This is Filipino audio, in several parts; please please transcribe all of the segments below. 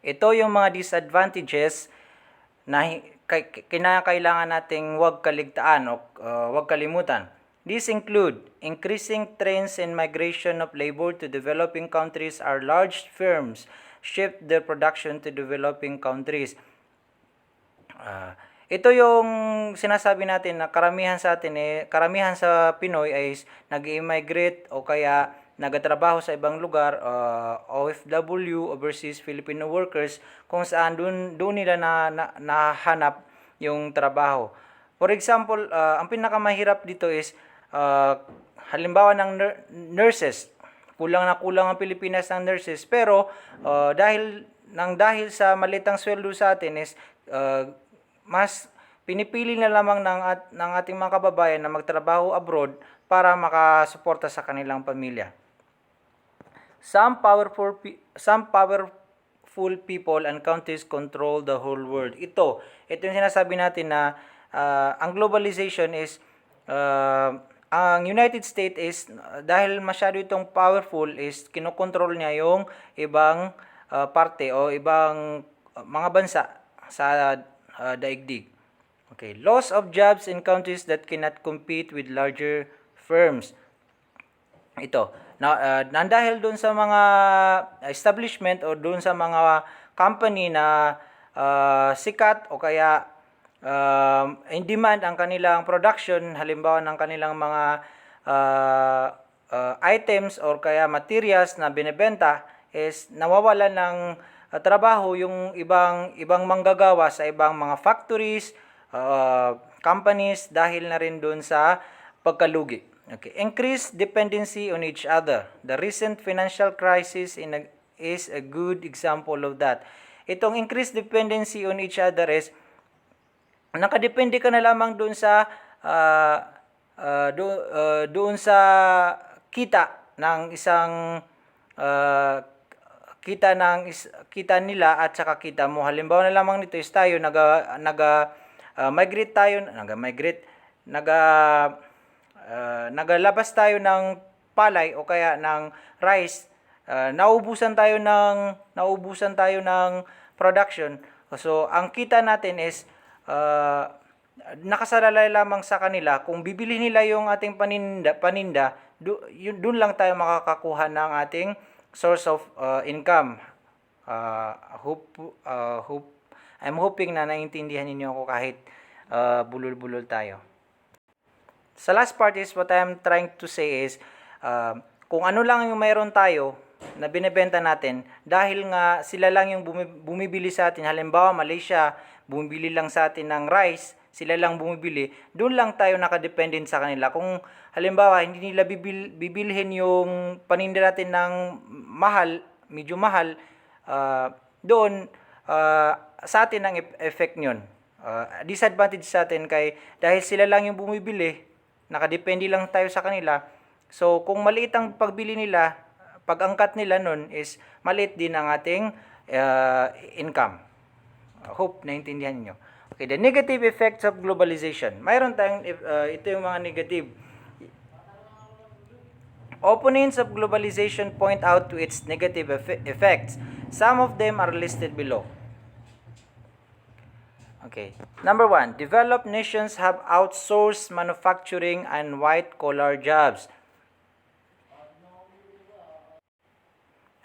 Ito yung mga disadvantages na kinakailangan nating huwag kaligtaan o huwag kalimutan. These include increasing trends and migration of labor to developing countries. Our large firms shift their production to developing countries. Ito yung sinasabi natin na karamihan sa atin karamihan sa Pinoy ay nag-immigrate o kaya nagtatrabaho sa ibang lugar, OFW, overseas Filipino workers, kung saan doon nila nahanap yung trabaho. For example, ang pinakamahirap dito is halimbawa ng nurses. Kulang na kulang ang Pilipinas ng nurses, pero dahil sa malitang sweldo sa atin is mas pinipili na lamang ng ating mga kababayan na magtrabaho abroad para makasuporta sa kanilang pamilya. Some powerful people and countries control the whole world. Ito yung sinasabi natin na ang globalization is ang United States is dahil masyado itong powerful is kinokontrol niya yung ibang parte o ibang mga bansa sa daigdig. Okay, loss of jobs in countries that cannot compete with larger firms. Ito, dahil doon sa mga establishment o doon sa mga company na sikat o kaya in demand ang kanilang production, halimbawa ng kanilang mga items or kaya materials na binebenta, is nawawalan ng trabaho yung ibang manggagawa sa ibang mga factories, companies dahil na rin doon sa pagkalugi. Okay, increased dependency on each other. The recent financial crisis is a good example of that. Itong increased dependency on each other is nakadepende ka na lamang doon sa doon sa kita ng isang kita nila at saka kita mo. Halimbawa na lamang nito is tayo migrate tayo, nagalabas tayo ng palay o kaya ng rice, naubusan tayo ng production. So ang kita natin is nakasalalay lamang sa kanila. Kung bibili nila yung ating paninda, doon lang tayo makakakuha ng ating source of income. I'm hoping na naiintindihan ninyo ako kahit bulol-bulol tayo. Sa last part is what I'm trying to say is kung ano lang yung mayroon tayo na binebenta natin, dahil nga sila lang yung bumibili sa atin, halimbawa Malaysia, bumibili lang sa atin ng rice, sila lang bumibili, doon lang tayo nakadependent sa kanila. Kung halimbawa hindi nila bibilhin yung paninda natin ng medyo mahal, doon sa atin ang effect nyon. Disadvantage sa atin dahil sila lang yung bumibili, nakadepende lang tayo sa kanila. So kung maliit ang pagbili nila, pag-angkat nila nun is maliit din ang ating income. Hope naintindihan niyo. Okay, the negative effects of globalization. Mayroon tayong ito yung mga negative. Opponents of globalization point out to its negative effects. Some of them are listed below. Okay. Number 1, developed nations have outsourced manufacturing and white-collar jobs.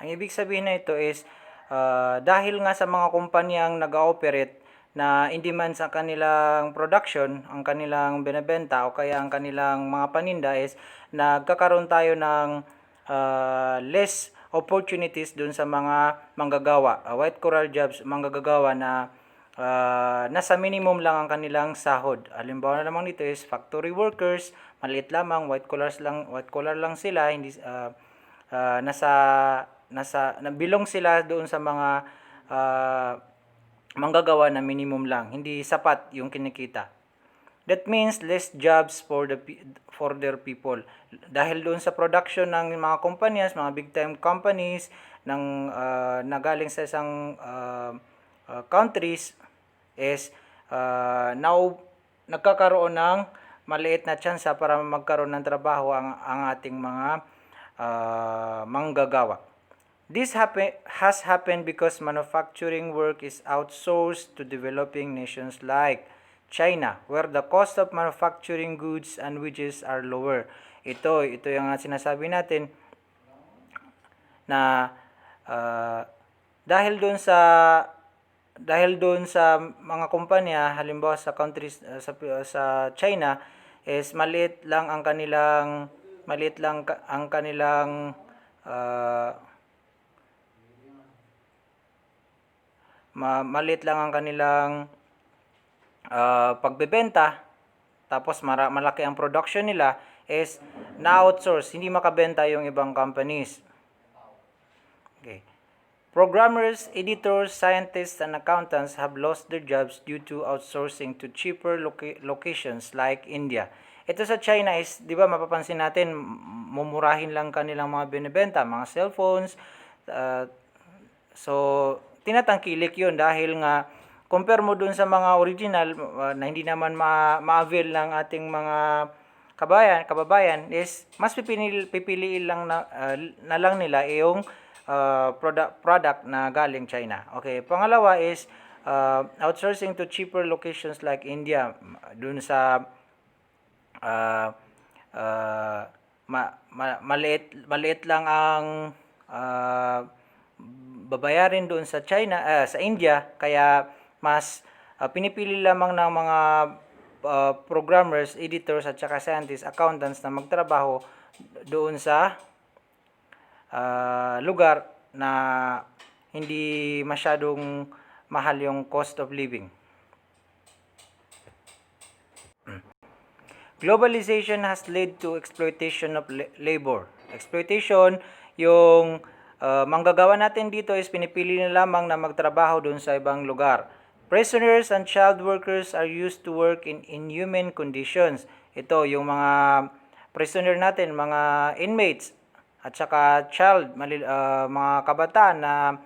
Ang ibig sabihin na ito is dahil nga sa mga kumpanyang nag-ooperate na in demand sa kanilang production, ang kanilang binebenta o kaya ang kanilang mga paninda is nagkakaroon tayo ng less opportunities dun sa mga manggagawa. White-collar jobs, manggagawa na nasa minimum lang ang kanilang sahod. Halimbawa na lamang dito is factory workers, maliit lamang, white collar lang sila, hindi nabilong sila doon sa mga manggagawa na minimum lang, hindi sapat yung kinikita. That means less jobs for their people. Dahil doon sa production ng mga companies, mga big time companies nagaling sa isang countries is now nagkakaroon ng maliit na tsansa para magkaroon ng trabaho ang ating mga manggagawa. Has happened because manufacturing work is outsourced to developing nations like China, where the cost of manufacturing goods and wages are lower. Ito yung sinasabi natin na uh, dahil doon sa mga kumpanya, halimbawa sa countries sa China, is maliit lang ang kanilang uh, maliit lang ang kanilang pagbebenta, tapos malaki ang production nila, is na-outsource, hindi makabenta yung ibang companies. Okay. Programmers, editors, scientists, and accountants have lost their jobs due to outsourcing to cheaper locations like India. Ito sa China is, di ba, mapapansin natin, mumurahin lang kanilang mga binibenta, mga cellphones. So, tinatangkilik yun dahil nga, compare mo dun sa mga original na hindi naman ma-avail ng ating mga kababayan, is mas pipiliin lang na lang nila yung product na galing China. Okay, pangalawa is outsourcing to cheaper locations like India. Dun sa maliit lang ang babayarin doon sa China, sa India, kaya mas pinipili lamang ng mga programmers, editors, at saka scientists, accountants na magtrabaho doon sa lugar na hindi masyadong mahal yung cost of living. Globalization has led to exploitation of labor. Exploitation, yung manggagawa natin dito is pinipili na lamang na magtrabaho doon sa ibang lugar. Prisoners and child workers are used to work in inhuman conditions. Ito, yung mga prisoner natin, mga inmates, at saka mga kabataan na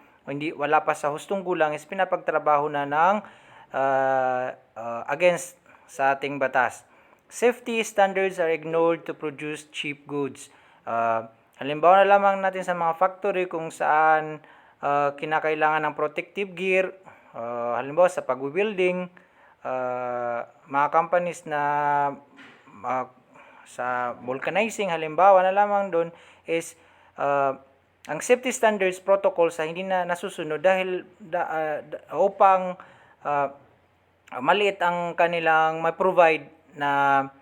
wala pa sa hustong gulang, is pinapagtrabaho na ng against sa ating batas. Safety standards are ignored to produce cheap goods. Halimbawa na lamang natin sa mga factory kung saan kinakailangan ng protective gear. Halimbawa sa pag-building, mga companies na sa vulcanizing, halimbawa na lamang doon, is ang safety standards protocols hindi na nasusunod dahil upang maliit ang kanilang ma-provide na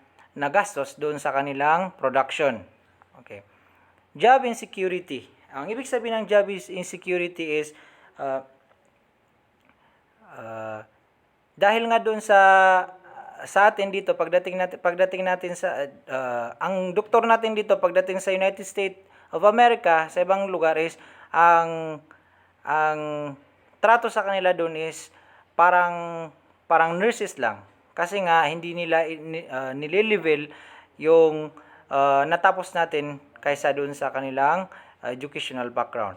gastos doon sa kanilang production. Okay. Job insecurity. Ang ibig sabihin ng job insecurity is dahil nga doon sa atin dito, pagdating natin sa ang doktor natin dito pagdating sa United States of America, sa ibang lugar, is ang trato sa kanila doon is parang nurses lang. Kasi nga hindi nila nilelevel yung natapos natin kaysa doon sa kanilang educational background.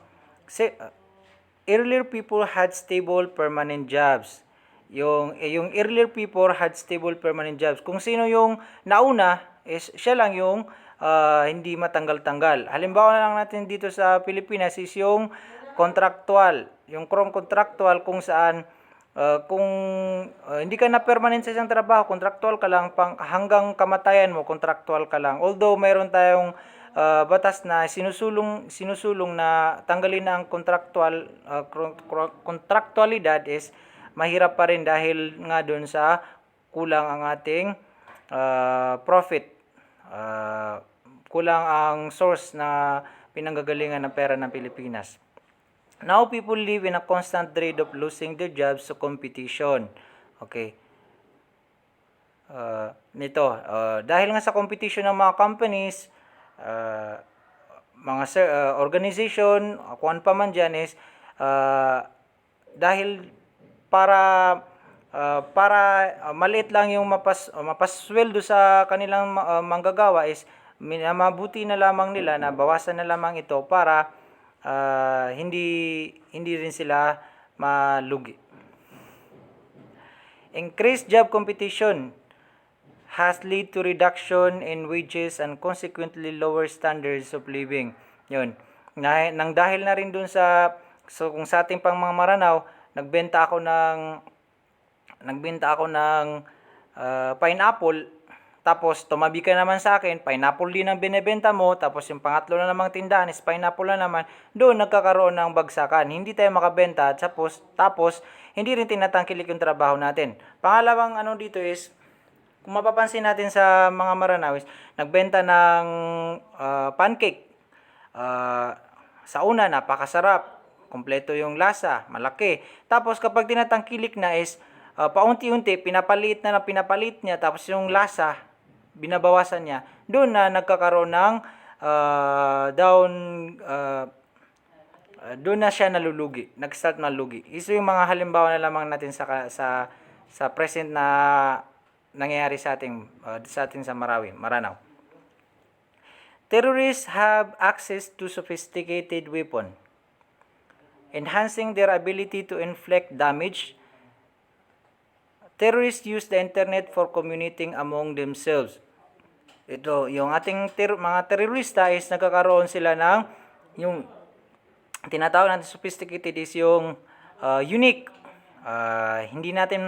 Earlier people had stable permanent jobs. Yung earlier people had stable permanent jobs. Kung sino yung nauna, is siya lang yung hindi matanggal-tanggal. Halimbawa na lang natin dito sa Pilipinas is yung contractual. Yung contractual kung saan kung hindi ka na permanent sa isang trabaho, contractual ka lang, hanggang kamatayan mo, contractual ka lang. Although mayroon tayong batas na sinusulong na tanggalin na ang contractualidad, is mahirap pa rin dahil nga doon sa kulang ang ating profit. Kulang ang source na pinanggagalingan ng pera ng Pilipinas. Now people live in a constant dread of losing their jobs to competition. Okay. Dahil nga sa competition ng mga companies, mga organization, kung ano pa man dyan, is dahil para maliit lang yung mapasweldo sa kanilang manggagawa, is mabuti na lamang nila na bawasan na lamang ito para hindi rin sila malugi. Increased job competition has led to reduction in wages and consequently lower standards of living. Yun. nang dahil na rin dun sa, so kung sa ating pang mga Maranaw, nagbenta ako ng pineapple, tapos tumabi ka naman sa akin, pineapple din ang binebenta mo, tapos yung pangatlo na namang tindahan is pineapple na naman, doon nagkakaroon ng bagsakan. Hindi tayo makabenta, tapos hindi rin tinatangkilik yung trabaho natin. Pangalawang ano dito is, kung mapapansin natin sa mga Maranawis, nagbenta ng pancake. Sa una, napakasarap. Kompleto yung lasa, malaki. Tapos kapag tinatangkilik na is, paunti-unti, pinapalit niya, tapos yung lasa, binabawasan niya. Doon na nagkakaroon ng down, doon na siya nalulugi, nag-start malugi. Ito yung mga halimbawa na lamang natin sa present na nangyayari sa atin sa Maranao. Terrorists have access to sophisticated weapon, enhancing their ability to inflict damage. Terrorists use the internet for communicating among themselves. Ito, yung ating mga terorista is nagkakaroon sila ng yung tinatawag natin sophisticated is yung unique. Hindi natin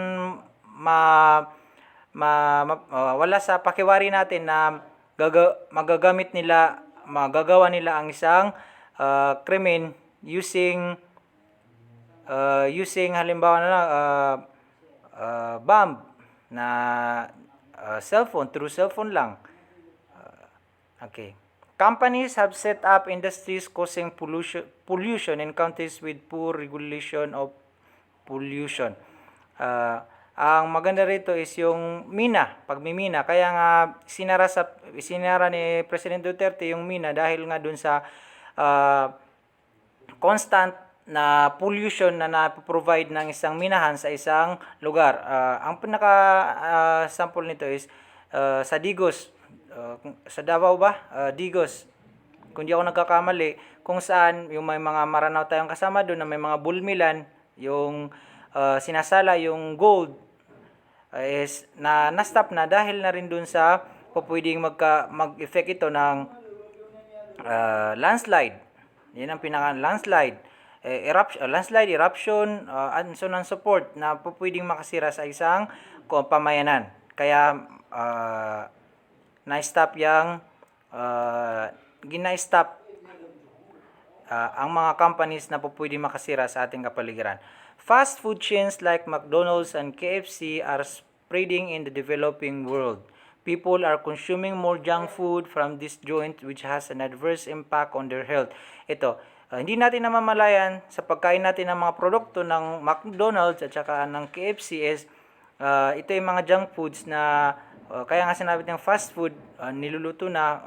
wala sa pakiwari natin na magagawa nila ang isang krimen using halimbawa na bomb na through cellphone lang. Okay. Companies have set up industries causing pollution in countries with poor regulation of pollution. Ang maganda rito is yung pagmimina. Kaya nga sinara ni President Duterte yung mina dahil nga dun sa constant na pollution na na-provide ng isang minahan sa isang lugar. Ang pinaka-sample nito is sa Digos. Sa Davao ba? Digos. Kung di ako nagkakamali, kung saan yung may mga Maranao tayong kasama doon na may mga bulmilan, yung sinasala yung gold is na-stop na dahil na rin doon sa pwedeng mag-effect ito ng landslide. Yan ang pinaka-landslide. Landslide, eruption, and so on support na pwedeng makasira sa isang pamayanan. Kaya na-stop gina-stop ang mga companies na pwedeng makasira sa ating kapaligiran. Fast food chains like McDonald's and KFC are spreading in the developing world. People are consuming more junk food from this joint which has an adverse impact on their health. Ito, hindi natin namamalayan sa pagkain natin ng mga produkto ng McDonald's at saka ng KFC is ito yung mga junk foods na kaya nga sinabi ng fast food, niluluto na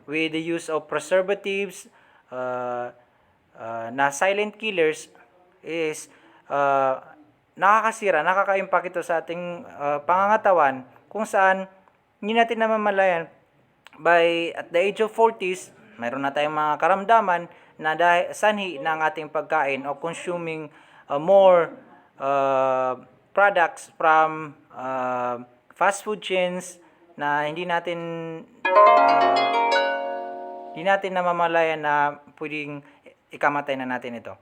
with the use of preservatives na silent killers is nakaka-impact ito sa ating pangangatawan kung saan hindi natin namamalayan at the age of 40s, mayroon na tayong mga karamdaman na sanhi ng ating pagkain o consuming more products from fast food chains na hindi natin namamalayan na pwedeng ikamatay na natin ito.